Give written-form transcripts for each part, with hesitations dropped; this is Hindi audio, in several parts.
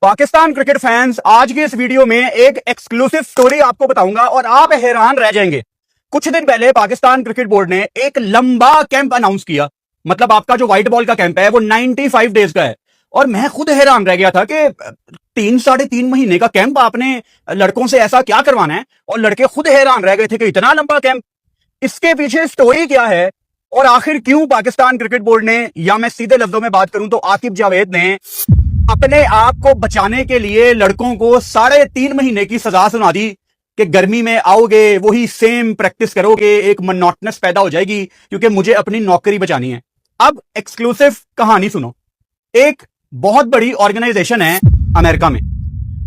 पाकिस्तान क्रिकेट फैंस, आज की इस वीडियो में एक एक्सक्लूसिव स्टोरी आपको बताऊंगा और आप हैरान रह जाएंगे। कुछ दिन पहले पाकिस्तान क्रिकेट बोर्ड ने एक लंबा कैंप अनाउंस किया। मतलब आपका जो व्हाइट बॉल का कैंप है वो 95 डेज का है। और मैं खुद हैरान रह गया था कि 3-3.5 महीने का कैंप आपने लड़कों से ऐसा क्या करवाना है। और लड़के खुद हैरान रह गए थे कि इतना लंबा कैंप, इसके पीछे स्टोरी क्या है और आखिर क्यों पाकिस्तान क्रिकेट बोर्ड ने, या मैं सीधे लफ्जों में बात करूं तो आकिब जावेद ने अपने आप को बचाने के लिए लड़कों को 3.5 महीने की सजा सुना दी कि गर्मी में आओगे वही सेम प्रैक्टिस करोगे, एक मोनोटोनस पैदा हो जाएगी क्योंकि मुझे अपनी नौकरी बचानी है। अब एक्सक्लूसिव कहानी सुनो। एक बहुत बड़ी ऑर्गेनाइजेशन है अमेरिका में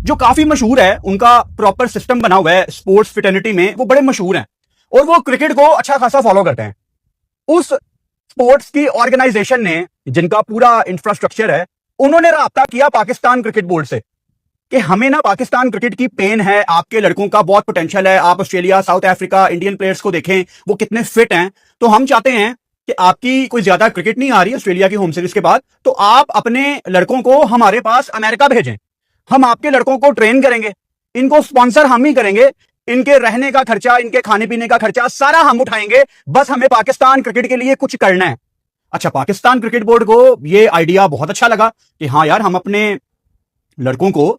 जो काफी मशहूर है, उनका प्रॉपर सिस्टम बना हुआ है स्पोर्ट्स फिटर्निटी में, वो बड़े मशहूर हैं और वो क्रिकेट को अच्छा खासा फॉलो करते हैं। उस स्पोर्ट्स की ऑर्गेनाइजेशन ने, जिनका पूरा इंफ्रास्ट्रक्चर है, उन्होंने राब्ता किया पाकिस्तान क्रिकेट बोर्ड से कि हमें ना पाकिस्तान क्रिकेट की पेन है, आपके लड़कों का बहुत पोटेंशियल है, आप Australia, south Africa, Indian players को देखें वो कितने फिट हैं, तो हम चाहते हैं कि आपकी कोई ज्यादा क्रिकेट नहीं आ रही ऑस्ट्रेलिया की होम सीरीज के बाद, तो आप अपने लड़कों को हमारे पास अमेरिका भेजें, हम आपके लड़कों को ट्रेन करेंगे, इनको स्पॉन्सर हम ही करेंगे, इनके रहने का खर्चा, इनके खाने पीने का खर्चा सारा हम उठाएंगे, बस हमें पाकिस्तान क्रिकेट के लिए कुछ करना है। अच्छा, पाकिस्तान क्रिकेट बोर्ड को यह आइडिया बहुत अच्छा लगा कि हाँ यार, हम अपने लड़कों को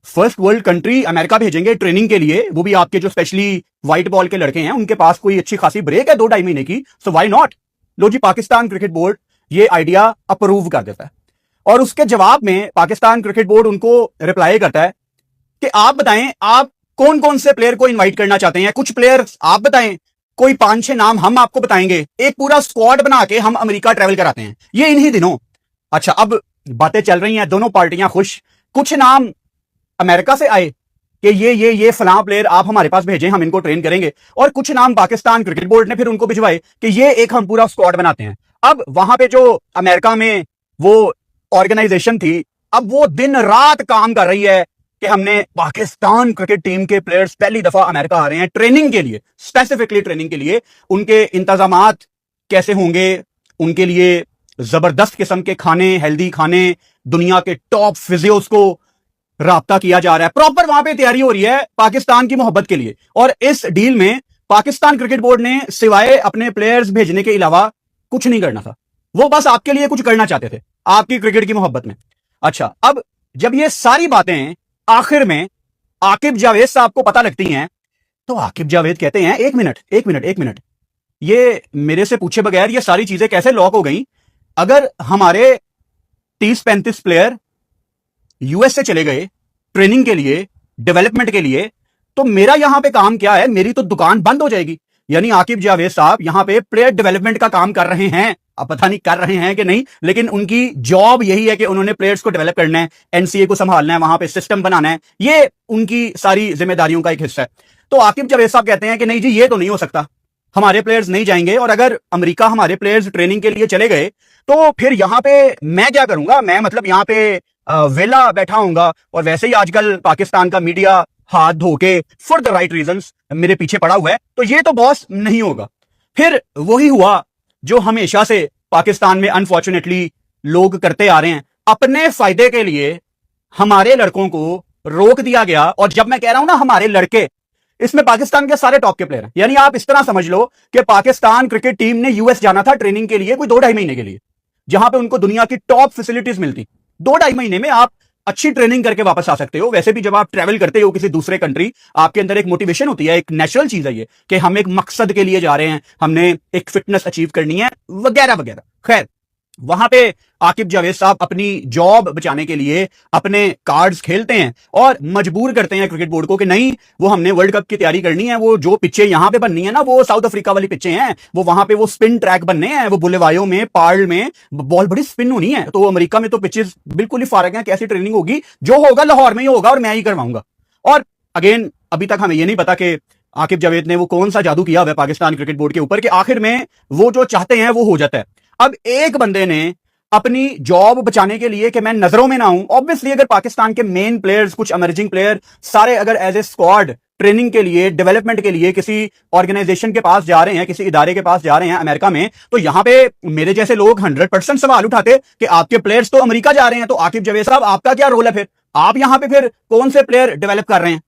फर्स्ट वर्ल्ड कंट्री अमेरिका भेजेंगे ट्रेनिंग के लिए, वो भी आपके जो स्पेशली व्हाइट बॉल के लड़के हैं, उनके पास कोई अच्छी खासी ब्रेक है 2-2.5 महीने की, सो व्हाई नॉट। लो जी, पाकिस्तान क्रिकेट बोर्ड ये आइडिया अप्रूव कर देता है और उसके जवाब में पाकिस्तान क्रिकेट बोर्ड उनको रिप्लाई करता है कि आप बताएं आप कौन कौन से प्लेयर को इन्वाइट करना चाहते हैं। कुछ प्लेयर आप बताएं, कोई 5-6 नाम हम आपको बताएंगे, एक पूरा स्क्वाड बना के हम अमेरिका ट्रैवल कराते हैं ये इन्हीं दिनों। अच्छा, अब बातें चल रही हैं, दोनों पार्टियां खुश। कुछ नाम अमेरिका से आए कि ये फलां प्लेयर आप हमारे पास भेजें, हम इनको ट्रेन करेंगे, और कुछ नाम पाकिस्तान क्रिकेट बोर्ड ने फिर उनको भिजवाए कि ये एक हम पूरा स्क्वाड बनाते हैं। अब वहां पे जो अमेरिका में वो ऑर्गेनाइजेशन थी, अब वो दिन रात काम कर रही है कि हमने पाकिस्तान क्रिकेट टीम के प्लेयर्स पहली दफा अमेरिका आ रहे हैं ट्रेनिंग के लिए, स्पेसिफिकली ट्रेनिंग के लिए, उनके इंतजामात कैसे होंगे, उनके लिए जबरदस्त किस्म के खाने, हेल्दी खाने, दुनिया के टॉप फिजियोस को राब्ता किया जा रहा है, प्रॉपर वहां पे तैयारी हो रही है पाकिस्तान की मोहब्बत के लिए। और इस डील में पाकिस्तान क्रिकेट बोर्ड ने सिवाय अपने प्लेयर्स भेजने के अलावा कुछ नहीं करना था, वो बस आपके लिए कुछ करना चाहते थे आपकी क्रिकेट की मोहब्बत में। अच्छा, अब जब ये सारी बातें आखिर में आकिब जावेद साहब को पता लगती हैं, तो आकिब जावेद कहते हैं एक मिनट, ये मेरे से पूछे बगैर ये सारी चीजें कैसे लॉक हो गई? अगर हमारे 30-35 प्लेयर यूएस से चले गए ट्रेनिंग के लिए, डेवलपमेंट के लिए, तो मेरा यहां पे काम क्या है? मेरी तो दुकान बंद हो जाएगी। यानी आकिब जावेद साहब यहां पे प्लेयर डेवलपमेंट का काम कर रहे हैं, अब पता नहीं कर रहे हैं कि नहीं, लेकिन उनकी जॉब यही है कि उन्होंने प्लेयर्स को डेवलप करना है, एनसीए को संभालना है, वहां पे सिस्टम बनाना है, ये उनकी सारी जिम्मेदारियों का एक हिस्सा है। तो आकिब जावेद साहब कहते हैं कि नहीं जी, ये तो नहीं हो सकता, हमारे प्लेयर्स नहीं जाएंगे, और अगर अमेरिका हमारे प्लेयर्स ट्रेनिंग के लिए चले गए तो फिर यहां पे मैं क्या करूंगा? मैं मतलब यहां पे वेला बैठा हूंगा, और वैसे ही आजकल पाकिस्तान का मीडिया हाथ धो के फॉर द राइट रीजंस मेरे पीछे पड़ा हुआ है, तो ये तो बॉस नहीं होगा। फिर वही हुआ जो हमेशा से पाकिस्तान में अनफॉर्चुनेटली लोग करते आ रहे हैं, अपने फायदे के लिए हमारे लड़कों को रोक दिया गया। और जब मैं कह रहा हूं ना हमारे लड़के, इसमें पाकिस्तान के सारे टॉप के प्लेयर हैं। यानी आप इस तरह समझ लो कि पाकिस्तान क्रिकेट टीम ने यूएस जाना था ट्रेनिंग के लिए कोई 2-2.5 महीने के लिए, जहां पे उनको दुनिया की टॉप फैसिलिटीज मिलती। 2-2.5 महीने में आप अच्छी ट्रेनिंग करके वापस आ सकते हो। वैसे भी जब आप ट्रैवल करते हो किसी दूसरे कंट्री, आपके अंदर एक मोटिवेशन होती है, एक नेचुरल चीज है ये कि हम एक मकसद के लिए जा रहे हैं, हमने एक फिटनेस अचीव करनी है, वगैरह वगैरह। खैर, वहां पे आकिब जावेद साहब अपनी जॉब बचाने के लिए अपने कार्ड्स खेलते हैं और मजबूर करते हैं क्रिकेट बोर्ड को कि नहीं, वो हमने वर्ल्ड कप की तैयारी करनी है, वो जो पिच्चे यहां पे बननी है ना, वो साउथ अफ्रीका वाली पिच्चे हैं, वो वहां पे वो स्पिन ट्रैक बनने हैं, वो बुलेवायों में, पार्ल में बॉल बड़ी स्पिन होनी है, तो अमेरिका में तो पिचेस बिल्कुल ही फारग हैं, कैसी ट्रेनिंग होगी? जो होगा लाहौर में ही होगा और मैं ही करवाऊंगा। और अगेन, अभी तक हमें ये नहीं पता कि आकिब जावेद ने वो कौन सा जादू किया हुआ है पाकिस्तान क्रिकेट बोर्ड के ऊपर कि आखिर में वो जो चाहते हैं वो हो जाता है। अब एक बंदे ने अपनी जॉब बचाने के लिए कि मैं नजरों में ना हूं, ऑब्वियसली अगर पाकिस्तान के मेन प्लेयर्स, कुछ इमर्जिंग प्लेयर सारे अगर एज ए स्क्वाड ट्रेनिंग के लिए, डेवलपमेंट के लिए किसी ऑर्गेनाइजेशन के पास जा रहे हैं, किसी इदारे के पास जा रहे हैं अमेरिका में, तो यहां पे मेरे जैसे लोग 100% सवाल उठाते कि आपके प्लेयर्स तो अमेरिका जा रहे हैं, तो आकिब जावेद साहब आपका क्या रोल है? फिर आप यहां पे फिर कौन से प्लेयर डेवलप कर रहे हैं?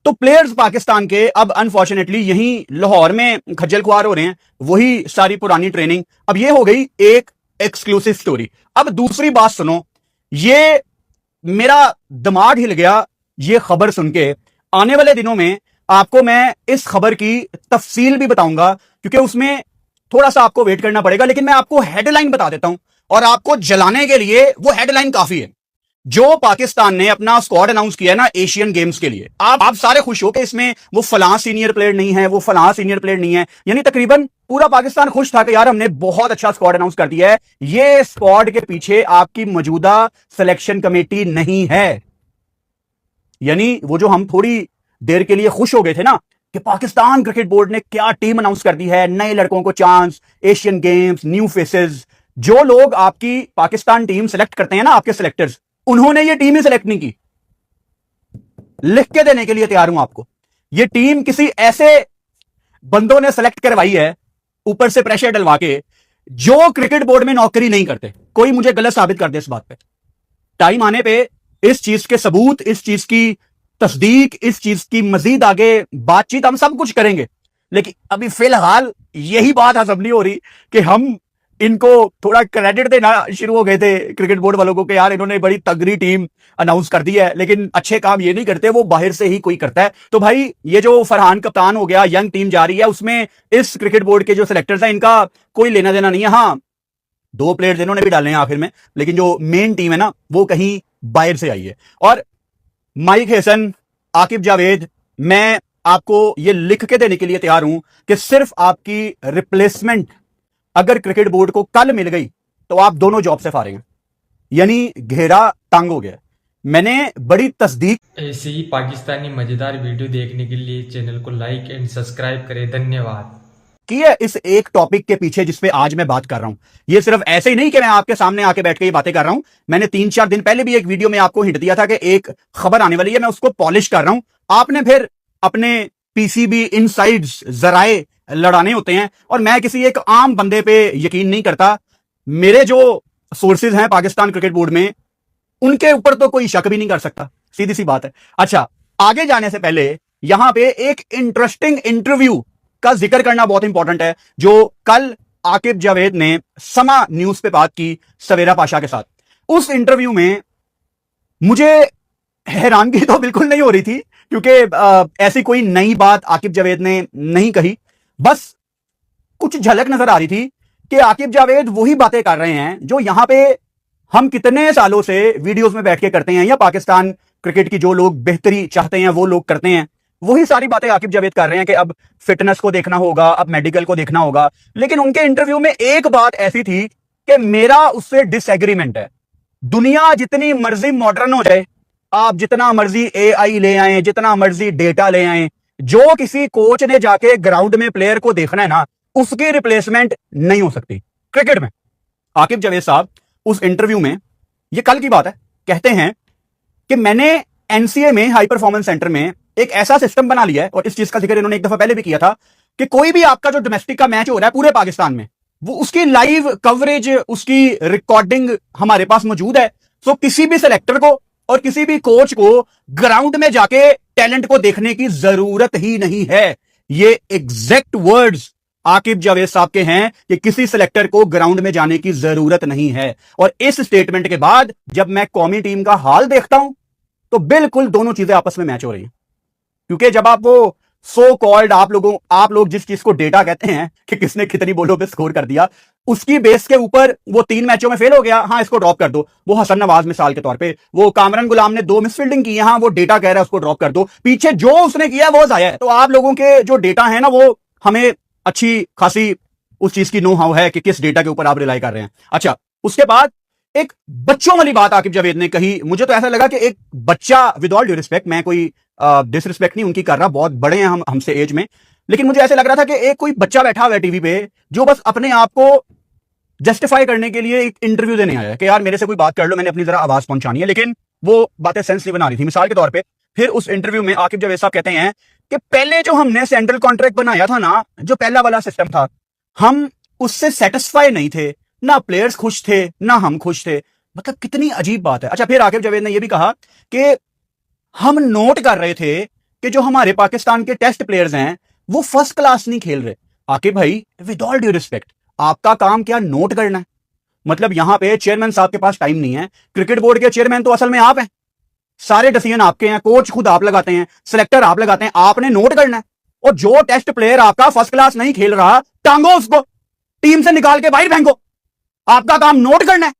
तो प्लेयर्स पाकिस्तान के अब अनफॉर्चुनेटली यहीं लाहौर में खज्जल खुआर हो रहे हैं, वही सारी पुरानी ट्रेनिंग। अब ये हो गई एक एक्सक्लूसिव स्टोरी। अब दूसरी बात सुनो, ये मेरा दिमाग हिल गया ये खबर सुन के। आने वाले दिनों में आपको मैं इस खबर की तफसील भी बताऊंगा, क्योंकि उसमें थोड़ा सा आपको वेट करना पड़ेगा, लेकिन मैं आपको हेडलाइन बता देता हूं और आपको जलाने के लिए वो हेडलाइन काफी है। जो पाकिस्तान ने अपना स्क्वाड अनाउंस किया ना एशियन गेम्स के लिए, आप सारे खुश हो कि इसमें वो फलां सीनियर प्लेयर नहीं है, वो फलां सीनियर प्लेयर नहीं है, यानी तकरीबन पूरा पाकिस्तान खुश था कि यार हमने बहुत अच्छा स्क्वाड अनाउंस कर दिया है। ये स्क्वाड के पीछे आपकी मौजूदा सिलेक्शन कमेटी नहीं है। यानी वो जो हम थोड़ी देर के लिए खुश हो गए थे ना कि पाकिस्तान क्रिकेट बोर्ड ने क्या टीम अनाउंस कर दी है, नए लड़कों को chance, Asian games, new faces. जो लोग आपकी पाकिस्तान टीम सेलेक्ट करते हैं ना, आपके सिलेक्टर्स, उन्होंने ये टीम ही सिलेक्ट नहीं की। लिख के देने के लिए तैयार हूं आपको, ये टीम किसी ऐसे बंदों ने सेलेक्ट करवाई है ऊपर से प्रेशर डलवा के, जो क्रिकेट बोर्ड में नौकरी नहीं करते। कोई मुझे गलत साबित कर दे इस बात पे, टाइम आने पे इस चीज के सबूत, इस चीज की तस्दीक, इस चीज की मजीद आगे बातचीत हम सब कुछ करेंगे। लेकिन अभी फिलहाल यही बात हजम नहीं हो रही कि हम इनको थोड़ा क्रेडिट देना शुरू हो गए थे क्रिकेट बोर्ड वालों को कि यार इन्होंने बड़ी तगड़ी टीम अनाउंस कर दी है, लेकिन अच्छे काम ये नहीं करते, वो बाहर से ही कोई करता है। तो भाई ये जो फरहान कप्तान हो गया, यंग टीम जा रही है, उसमें इस क्रिकेट बोर्ड के जो सिलेक्टर्स हैं इनका कोई लेना देना नहीं है। हाँ, 2 प्लेयर्स इन्होंने भी डाले हैं आखिर में, लेकिन जो मेन टीम है ना वो कहीं बाहर से आई है। और माइक हेसन, आकिब जावेद, मैं आपको ये लिख के देने के लिए तैयार हूं कि सिर्फ आपकी रिप्लेसमेंट अगर क्रिकेट बोर्ड को कल मिल गई तो आप दोनों जॉब से फारिग हैं, यानी घेरा तंग हो गया। मैंने बड़ी तस्दीक। ऐसे ही पाकिस्तानी मजेदार वीडियो देखने के लिए चैनल को लाइक एंड सब्सक्राइब करें। धन्यवाद। की है इस एक टॉपिक के पीछे जिस पे आज मैं बात कर रहा हूं। ये सिर्फ ऐसे ही नहीं कि मैं आपके सामने आके बैठ के ये बातें कर रहा हूं। मैंने 3-4 दिन पहले भी एक वीडियो में आपको हिंट दिया था कि एक खबर आने वाली है, मैं उसको पॉलिश कर रहा हूं। आपने फिर अपने पीसीबी इनसाइड्स जराए लड़ाने होते हैं, और मैं किसी एक आम बंदे पे यकीन नहीं करता। मेरे जो सोर्सेज हैं पाकिस्तान क्रिकेट बोर्ड में, उनके ऊपर तो कोई शक भी नहीं कर सकता, सीधी सी बात है। अच्छा, आगे जाने से पहले यहां पे एक इंटरेस्टिंग इंटरव्यू का जिक्र करना बहुत इंपॉर्टेंट है, जो कल आकिब जावेद ने समा न्यूज पे बात की सवेरा पाशा के साथ। उस इंटरव्यू में मुझे हैरानगी तो बिल्कुल नहीं हो रही थी, क्योंकि ऐसी कोई नई बात आकिब जावेद ने नहीं कही। बस कुछ झलक नजर आ रही थी कि आकिब जावेद वही बातें कर रहे हैं जो यहां पे हम कितने सालों से वीडियोस में बैठ के करते हैं, या पाकिस्तान क्रिकेट की जो लोग बेहतरी चाहते हैं वो लोग करते हैं। वही सारी बातें आकिब जावेद कर रहे हैं कि अब फिटनेस को देखना होगा, अब मेडिकल को देखना होगा। लेकिन उनके इंटरव्यू में एक बात ऐसी थी कि मेरा उससे डिसएग्रीमेंट है। दुनिया जितनी मर्जी मॉडर्न हो जाए, आप जितना मर्जी एआई ले आए, जितना मर्जी डेटा ले आए, जो किसी कोच ने जाके ग्राउंड में प्लेयर को देखना है ना, उसकी रिप्लेसमेंट नहीं हो सकती क्रिकेट में। आकिब जावेद साहब उस इंटरव्यू में, ये कल की बात है, कहते हैं कि मैंने एनसीए में, हाई परफॉर्मेंस सेंटर में, एक ऐसा सिस्टम बना लिया है, और इस चीज का जिक्र इन्होंने एक दफा पहले भी किया था, कि कोई भी आपका जो डोमेस्टिक का मैच हो रहा है पूरे पाकिस्तान में, वो उसकी लाइव कवरेज, उसकी रिकॉर्डिंग हमारे पास मौजूद है। सो किसी भी सिलेक्टर को और किसी भी कोच को ग्राउंड में जाके टैलेंट को देखने की जरूरत ही नहीं है। ये एग्जैक्ट वर्ड्स आकिब जावेद साहब के हैं कि किसी सिलेक्टर को ग्राउंड में जाने की जरूरत नहीं है। और इस स्टेटमेंट के बाद जब मैं कौमी टीम का हाल देखता हूं तो बिल्कुल दोनों चीजें आपस में मैच हो रही हैं। क्योंकि जब आप वो सो कॉल्ड, आप लोग जिस चीज को डेटा कहते हैं कि किसने कितनी बॉलों पे स्कोर कर दिया, उसकी बेस के ऊपर वो 3 मैचों में फेल हो गया, हाँ इसको ड्रॉप कर दो। वो हसन नवाज मिसाल के तौर पे, वो कामरान गुलाम ने 2 मिसफील्डिंग की है, हाँ वो डेटा कह रहा है उसको ड्रॉप कर दो। पीछे जो उसने किया वो जाया है। तो आप लोगों के जो डेटा है ना, वो हमें अच्छी खासी उस चीज की नो हाउ है कि किस डेटा के ऊपर आप रिलाई कर रहे हैं। अच्छा, उसके बाद एक बच्चों वाली बात आकिब जावेद ने कही। मुझे तो ऐसा लगा कि एक बच्चा, विद ऑल ड्यू रिस्पेक्ट, मैं कोई डिसरिस्पेक्ट नहीं उनकी कर रहा, बहुत बड़े हैं हमसे एज में, लेकिन मुझे ऐसा लग रहा था कि एक कोई बच्चा बैठा हुआ है टीवी पे जो बस अपने आप को जस्टिफाई करने के लिए एक इंटरव्यू देने आया है कि यार मेरे से कोई बात कर लो, मैंने अपनी जरा आवाज पहुंचानी है। लेकिन वो बातें सेंस नहीं बना रही थी। मिसाल के तौर पे फिर उस इंटरव्यू में आकिब जावेद साहब कहते हैं कि पहले जो हमने सेंट्रल कॉन्ट्रैक्ट बनाया था ना, जो पहला वाला सिस्टम था, हम उससे सेटिस्फाई नहीं थे, ना प्लेयर्स खुश थे ना हम खुश थे। मतलब कितनी अजीब बात है। अच्छा, फिर आकिब जावेद ने यह भी कहा कि हम नोट कर रहे थे कि जो हमारे पाकिस्तान के टेस्ट प्लेयर्स हैं वो फर्स्ट क्लास नहीं खेल रहे। आकिब भाई, विद ऑल ड्यू रिस्पेक्ट, आपका काम क्या नोट करना है? मतलब यहां पे चेयरमैन साहब के पास टाइम नहीं है। क्रिकेट बोर्ड के चेयरमैन तो असल में आप हैं, सारे डिसीजन आपके हैं, कोच खुद आप लगाते हैं, सिलेक्टर आप लगाते हैं, आपने नोट करना है। और जो टेस्ट प्लेयर आपका फर्स्ट क्लास नहीं खेल रहा, टांगो उसको, टीम से निकाल के बाहर फेंको। आपका काम नोट करना है।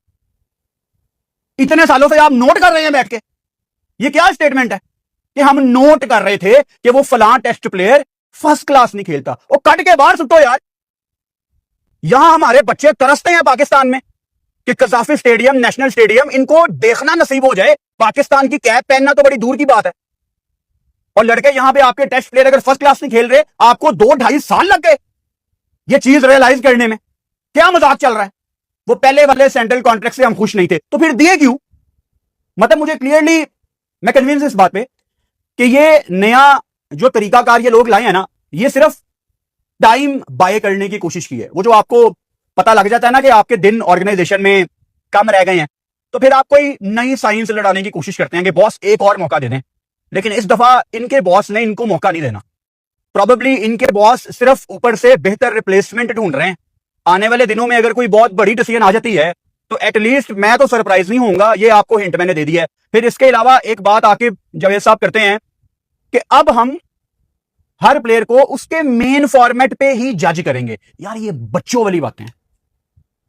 इतने सालों से आप नोट कर रहे हैं बैठ के। ये क्या स्टेटमेंट है कि हम नोट कर रहे थे कि वो फलां टेस्ट प्लेयर फर्स्ट क्लास नहीं खेलता? वो कट के बाहर सुटो यार। यहां हमारे बच्चे तरसते हैं पाकिस्तान में कि कजाफी स्टेडियम, नेशनल स्टेडियम, इनको देखना नसीब हो जाए। पाकिस्तान की कैप पहनना तो बड़ी दूर की बात है। और लड़के यहां पे आपके टेस्ट प्लेयर अगर फर्स्ट क्लास नहीं खेल रहे, आपको 2-2.5 साल लग गए ये चीज रियलाइज करने में। क्या मजाक चल रहा है? वो पहले वाले सेंट्रल कॉन्ट्रैक्ट से हम खुश नहीं थे तो फिर दिए क्यों? मतलब मुझे क्लियरली, मैं कन्विंस इस बात पे कि ये नया जो तरीकाकार ये लोग लाए हैं ना, ये सिर्फ टाइम बाय करने की कोशिश की है। वो जो आपको पता लग जाता है ना कि आपके दिन ऑर्गेनाइजेशन में कम रह गए हैं, तो फिर आप कोई नई साइंस लड़ाने की कोशिश करते हैं कि बॉस एक और मौका दे दें। लेकिन इस दफा इनके बॉस ने इनको मौका नहीं देना। प्रॉबेबली इनके बॉस सिर्फ ऊपर से बेहतर रिप्लेसमेंट ढूंढ रहे हैं। आने वाले दिनों में अगर कोई बहुत बड़ी डिसीजन आ जाती है तो एटलीस्ट मैं तो सरप्राइज नहीं होऊंगा। ये आपको हिंट मैंने दे दिया है। फिर इसके अलावा एक बात आकिब जावेद साहब करते हैं कि अब हम हर प्लेयर को उसके मेन फॉर्मेट पे ही जज करेंगे। यार ये बच्चों वाली बातें हैं।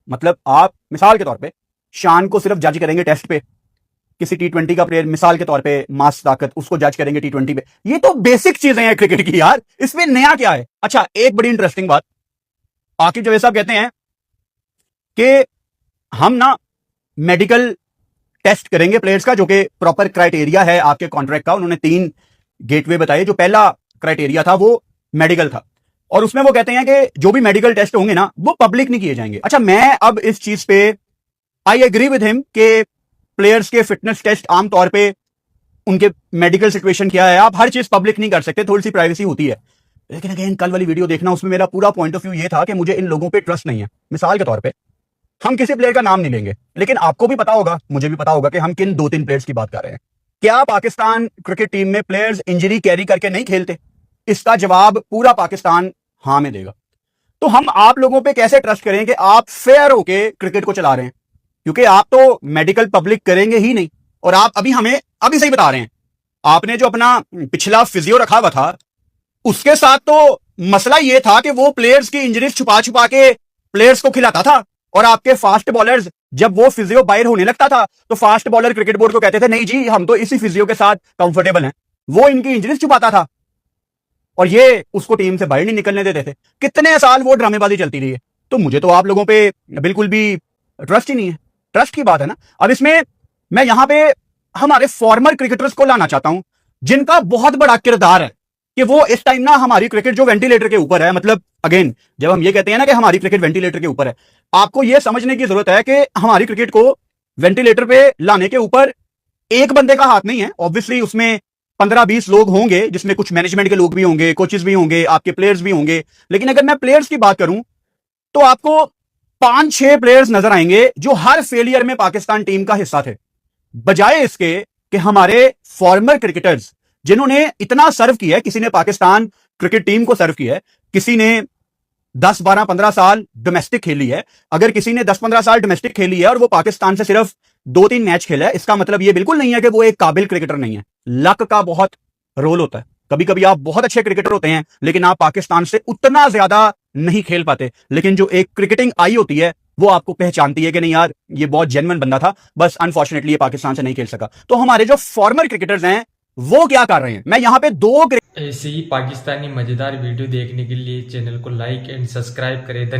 मतलब आप मिसाल के तौर पे शान को सिर्फ जज करेंगे टेस्ट पे, किसी T20 का प्लेयर मिसाल के तौर पे मास ताकत, उसको जज करेंगे T20 पे। ये तो बेसिक चीजें हैं क्रिकेट की यार, इसमें नया क्या है? अच्छा, एक बड़ी इंटरेस्टिंग बात, आकिब जावेद साहब कहते हैं कि हम ना मेडिकल टेस्ट करेंगे प्लेयर्स का, जो कि प्रॉपर क्राइटेरिया है आपके कॉन्ट्रैक्ट का। उन्होंने 3 गेटवे बताए। जो पहला क्राइटेरिया था वो मेडिकल था, और उसमें वो कहते हैं कि जो भी मेडिकल टेस्ट होंगे ना वो पब्लिक नहीं किए जाएंगे। अच्छा, मैं अब इस चीज पे आई एग्री विद हिम कि प्लेयर्स के फिटनेस टेस्ट आमतौर पे उनके मेडिकल सिचुएशन क्या है, आप हर चीज पब्लिक नहीं कर सकते, थोड़ी सी प्राइवेसी होती है। लेकिन अगेन कल वाली वीडियो देखना, उसमें मेरा पूरा पॉइंट ऑफ व्यू ये था कि मुझे इन लोगों पे ट्रस्ट नहीं है। मिसाल के तौर पे हम किसी प्लेयर का नाम नहीं लेंगे, लेकिन आपको भी पता होगा, मुझे भी पता होगा कि हम किन 2-3 प्लेयर्स की बात कर रहे हैं। क्या पाकिस्तान क्रिकेट टीम में प्लेयर्स इंजरी कैरी करके नहीं खेलते? इसका जवाब पूरा पाकिस्तान हाँ में देगा। तो हम आप लोगों पे कैसे ट्रस्ट करें कि आप फेयर होके क्रिकेट को चला रहे हैं? क्योंकि आप तो मेडिकल पब्लिक करेंगे ही नहीं। और आप अभी हमें अभी सही बता रहे हैं, आपने जो अपना पिछला फिजियो रखा हुआ था उसके साथ तो मसला यह था कि वो प्लेयर्स की इंजरीज छुपा छुपा के प्लेयर्स को खिलाता था। और आपके फास्ट बॉलर्स, जब वो फिजियो बाहर होने लगता था तो फास्ट बॉलर क्रिकेट बोर्ड को कहते थे नहीं जी, हम तो इसी फिजियो के साथ कंफर्टेबल हैं। वो इनकी इंजरीज छुपाता था और ये उसको टीम से बाहर नहीं निकलने देते थे। कितने साल वो ड्रामेबाजी चलती रही है। तो मुझे तो आप लोगों पे बिल्कुल भी ट्रस्ट ही नहीं है। ट्रस्ट की बात है ना। अब इसमें मैं यहां पे हमारे फॉर्मर क्रिकेटर्स को लाना चाहता हूं, जिनका बहुत बड़ा किरदार है कि वो इस टाइम ना हमारी क्रिकेट जो वेंटिलेटर के ऊपर है। मतलब अगेन, जब हम ये कहते हैं ना कि हमारी क्रिकेट वेंटिलेटर के ऊपर है, आपको ये समझने की जरूरत है कि हमारी क्रिकेट को वेंटिलेटर पे लाने के ऊपर एक बंदे का हाथ नहीं है। ऑब्वियसली उसमें 15-20 लोग होंगे, जिसमें कुछ मैनेजमेंट के लोग भी होंगे, कोचेस भी होंगे, आपके प्लेयर्स भी होंगे। लेकिन अगर मैं प्लेयर्स की बात करूं तो आपको 5-6 प्लेयर्स नजर आएंगे जो हर फेलियर में पाकिस्तान टीम का हिस्सा थे, बजाय इसके कि हमारे फॉर्मर क्रिकेटर्स जिन्होंने इतना सर्व किया है। किसी ने पाकिस्तान क्रिकेट टीम को सर्व किया है, किसी ने 10-12-15 साल डोमेस्टिक खेली है। अगर किसी ने 10-15 साल डोमेस्टिक खेली है और वो पाकिस्तान से सिर्फ 2-3 मैच खेला है, इसका मतलब ये बिल्कुल नहीं है कि वो एक काबिल क्रिकेटर नहीं है। लक का बहुत रोल होता है। कभी कभी आप बहुत अच्छे क्रिकेटर होते हैं लेकिन आप पाकिस्तान से उतना ज्यादा नहीं खेल पाते, लेकिन जो एक क्रिकेटिंग आई होती है वो आपको पहचानती है कि नहीं यार, ये बहुत जेन्युइन बंदा था, बस अनफॉर्चुनेटली ये पाकिस्तान से नहीं खेल सका। तो हमारे जो फॉर्मर क्रिकेटर्स हैं वो क्या कर रहे हैं? मैं यहां पे 2 ऐसे ही पाकिस्तानी मजेदार वीडियो देखने के लिए चैनल को लाइक एंड सब्सक्राइब करें।